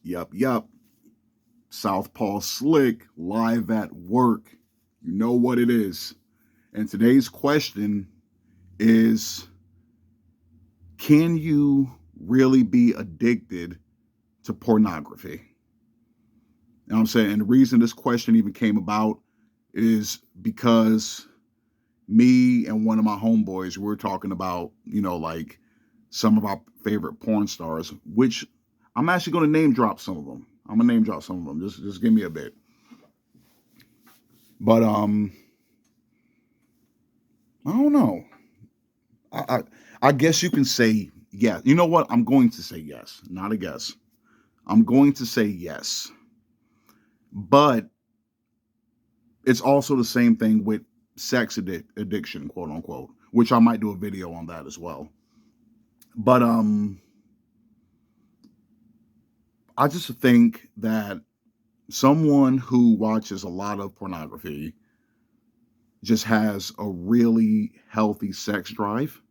Yup. Southpaw Slick, live at work. You know what it is. And today's question is, can you really be addicted to pornography? You know what I'm saying? And the reason this question even came about is because me and one of my homeboys, we were talking about, like some of our favorite porn stars, which I'm actually going to name drop some of them. I'm gonna name drop some of them. Just give me a bit. But I don't know. I, I I guess you can say yes. You know what? I'm going to say yes, not a guess. I'm going to say yes. But it's also the same thing with addiction, quote unquote, which I might do a video on that as well. But I just think that someone who watches a lot of pornography just has a really healthy sex drive,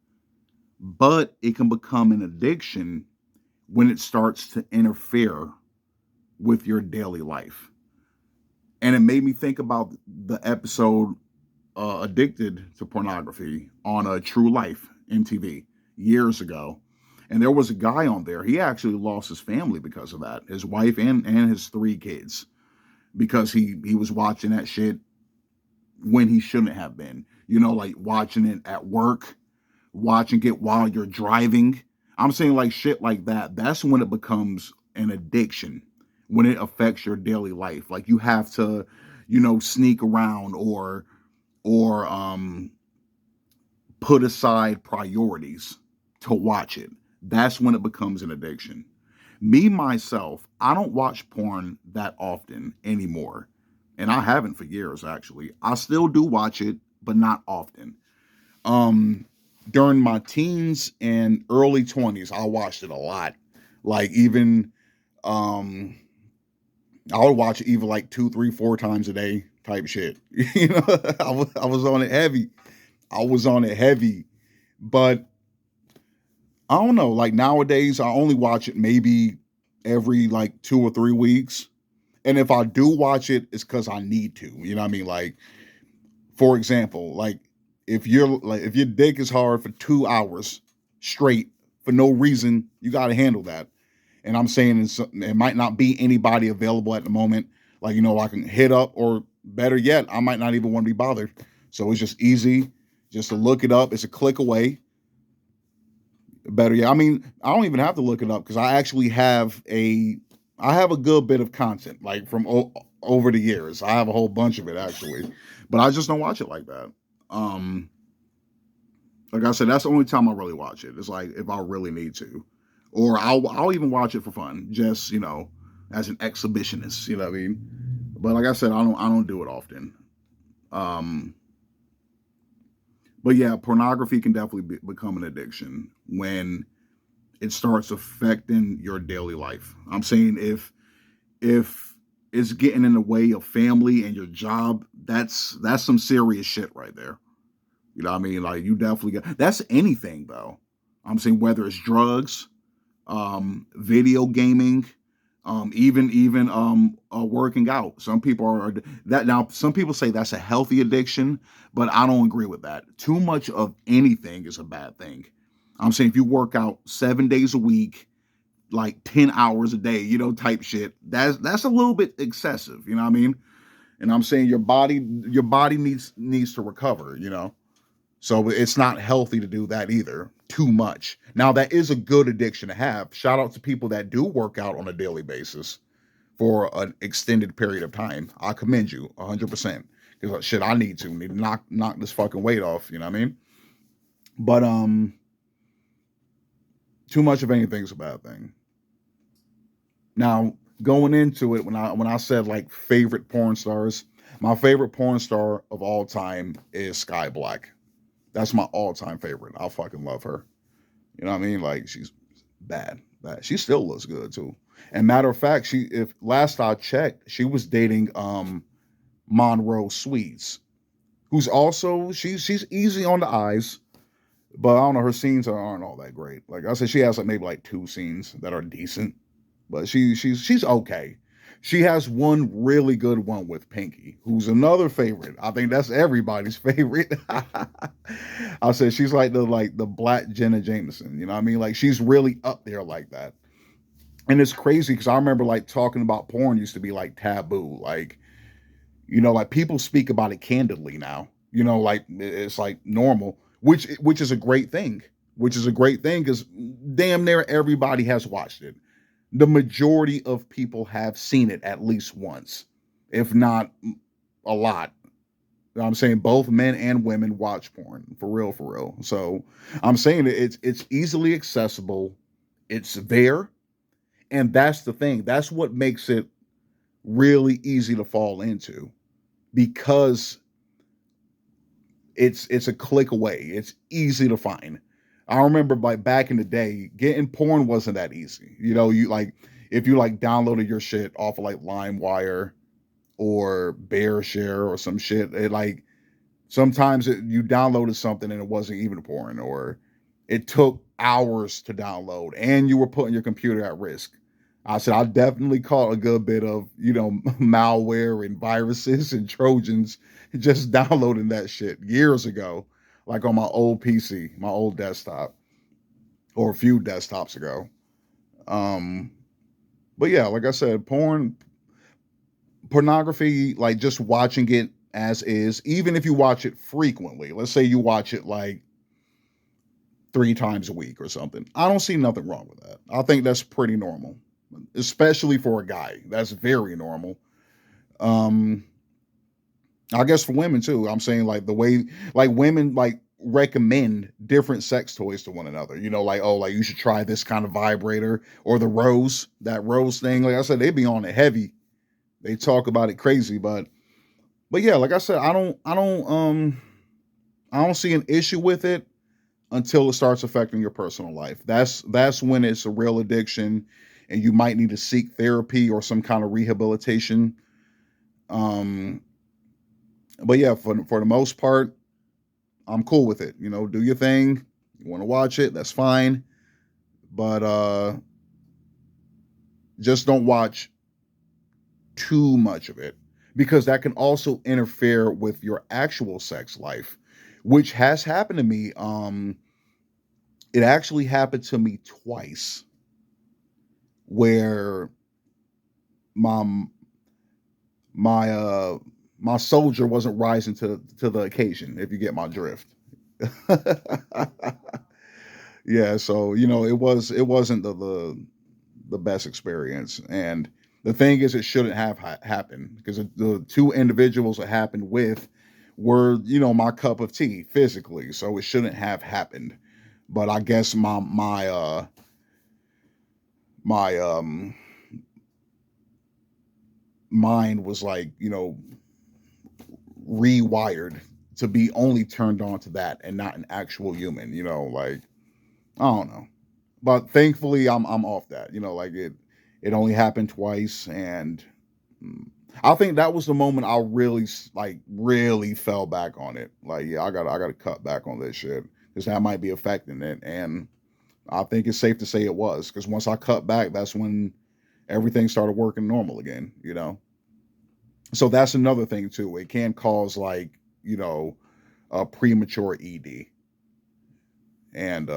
but it can become an addiction when it starts to interfere with your daily life. And it made me think about the episode Addicted to Pornography on a True Life MTV years ago. And there was a guy on there. He actually lost his family because of that, his wife and his three kids, because he was watching that shit when he shouldn't have been. Like watching it at work, watching it while you're driving. I'm saying like shit like that. That's when it becomes an addiction, when it affects your daily life. Like you have to, sneak around or put aside priorities to watch it. That's when it becomes an addiction. Me myself, I don't watch porn that often anymore. And I haven't for years actually. I still do watch it, but not often. Um During my teens and early 20s, I watched it a lot. Like even um I would watch it even like two, three, four times a day type shit. I was on it heavy. I was on it heavy. But I don't know, like nowadays I only watch it maybe every like 2 or 3 weeks. And if I do watch it, it's because I need to. You know what I mean? Like, for example, like if your dick is hard for 2 hours straight for no reason, you got to handle that. And I'm saying it might not be anybody available at the moment. Like, I can hit up, or better yet, I might not even want to be bothered. So it's just easy just to look it up. It's a click away. Better yet, I mean, I don't even have to look it up because I have a good bit of content like from over the years. I have a whole bunch of it actually, but I just don't watch it like that. Um, like I said, that's the only time I really watch it. It's like if I really need to, or I'll even watch it for fun, just as an exhibitionist. You know what I mean? But like I said, I don't do it often. Um, but yeah, pornography can definitely become an addiction when it starts affecting your daily life. I'm saying if it's getting in the way of family and your job, that's some serious shit right there. You know what I mean? Like you definitely got that's anything though. I'm saying whether it's drugs, video gaming, even working out. Some people are that now. Some people say that's a healthy addiction, but I don't agree with that. Too much of anything is a bad thing. I'm saying if you work out 7 days a week, like 10 hours a day, type shit, that's a little bit excessive. You know what I mean? And I'm saying your body needs to recover. So it's not healthy to do that either. Too much. Now that is a good addiction to have. Shout out to people that do work out on a daily basis for an extended period of time. I commend you 100%. Because shit, I need to knock this fucking weight off. You know what I mean? But too much of anything is a bad thing. Now going into it, when I said like favorite porn stars, my favorite porn star of all time is Sky Black. That's my all-time favorite. I fucking love her. You know what I mean? Like she's bad. Bad. She still looks good too. And matter of fact, if last I checked, she was dating Monroe Sweets, who's also she's easy on the eyes, but I don't know, her scenes aren't all that great. Like I said, she has like maybe like two scenes that are decent. but she's okay. She has one really good one with Pinky, who's another favorite. I think that's everybody's favorite. I said she's like the black Jenna Jameson. You know what I mean? Like she's really up there like that. And it's crazy because I remember like talking about porn used to be like taboo. Like, like people speak about it candidly now. Like it's like normal, which is a great thing. Which is a great thing because damn near everybody has watched it. The majority of people have seen it at least once, if not a lot. I'm saying both men and women watch porn for real, for real. So I'm saying it's easily accessible. It's there, and that's the thing. That's what makes it really easy to fall into because it's a click away. It's easy to find. I remember like back in the day, getting porn wasn't that easy. You like if you like downloaded your shit off of like LimeWire or BearShare or some shit, it like sometimes you downloaded something and it wasn't even porn, or it took hours to download and you were putting your computer at risk. I said I definitely caught a good bit of malware and viruses and trojans just downloading that shit years ago, like on my old PC, my old desktop, or a few desktops ago. Um, but yeah, like I said, pornography, like just watching it as is, even if you watch it frequently, let's say you watch it like 3 times a week or something, I don't see nothing wrong with that. I think that's pretty normal, especially for a guy. That's very normal. Um, I guess for women too. I'm saying like the way like women like recommend different sex toys to one another. Like, oh, like you should try this kind of vibrator or the rose, that rose thing. Like I said, they be on it heavy. They talk about it crazy, but yeah, like I said, I don't see an issue with it until it starts affecting your personal life. That's when it's a real addiction and you might need to seek therapy or some kind of rehabilitation. Um but yeah, for the most part, I'm cool with it. Do your thing. You want to watch it, that's fine. But just don't watch too much of it because that can also interfere with your actual sex life, which has happened to me. It actually happened to me twice where my my uh my soldier wasn't rising to the occasion, if you get my drift. Yeah, so it wasn't the best experience, and the thing is, it shouldn't have happened because the two individuals it happened with were my cup of tea physically, so it shouldn't have happened. But I guess my mind was like rewired to be only turned on to that and not an actual human. Like I don't know, but thankfully I'm off that. Like it only happened twice, and mm, I think that was the moment I really like really fell back on it. Like yeah, I got to cut back on this shit because that might be affecting it, and I think it's safe to say it was because once I cut back, that's when everything started working normal again. So that's another thing too. It can cause like a premature ED, and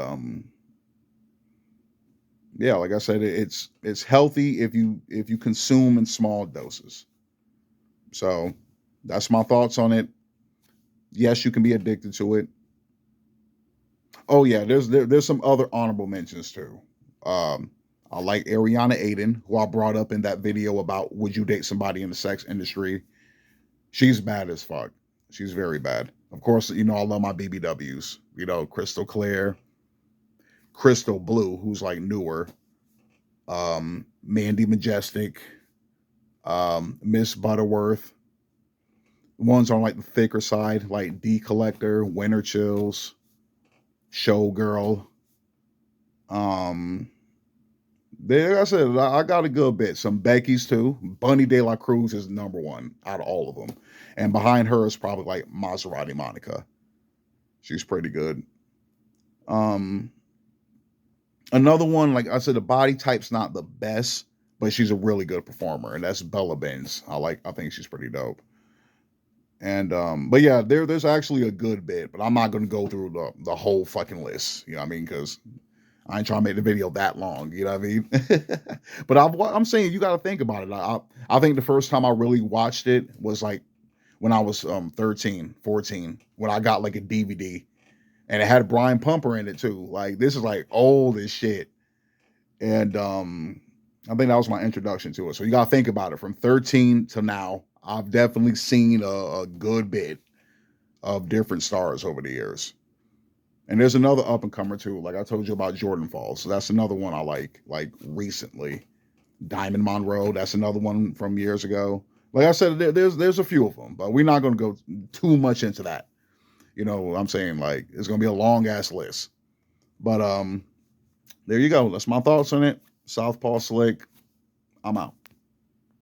yeah, like I said, it's healthy if you consume in small doses. So that's my thoughts on it. Yes, you can be addicted to it. Oh yeah, there's some other honorable mentions too. Um, I like Ariana Aiden, who I brought up in that video about would you date somebody in the sex industry. She's bad as fuck. She's very bad. Of course, I love my BBWs. Crystal Clear, Crystal Blue, who's like newer. Mandy Majestic, Miss Butterworth. Ones on like the thicker side, like D Collector, Winter Chills, Showgirl. Um, like I said, I got a good bit. Some Becky's too. Bunny De La Cruz is number one out of all of them, and behind her is probably like Maserati Monica. She's pretty good. Um, Another one, like I said, the body type's not the best, but she's a really good performer, and that's Bella Benz. I think she's pretty dope. And but yeah, there's actually a good bit, but I'm not gonna go through the whole fucking list. You know what I mean? Because I ain't trying to make the video that long. You know what I mean? But I'm saying you got to think about it. I think the first time I really watched it was like when I was 13, 14, when I got like a DVD, and it had Brian Pumper in it too. Like this is like old as shit. And I think that was my introduction to it. So you got to think about it from 13 to now. I've definitely seen a good bit of different stars over the years. And there's another up and comer too. Like I told you about Jordan Falls. So that's another one I like recently. Diamond Monroe, that's another one from years ago. Like I said, there's a few of them, but we're not going to go too much into that. You know what I'm saying? Like it's going to be a long ass list. But there you go. That's my thoughts on it. Southpaw Slick. I'm out.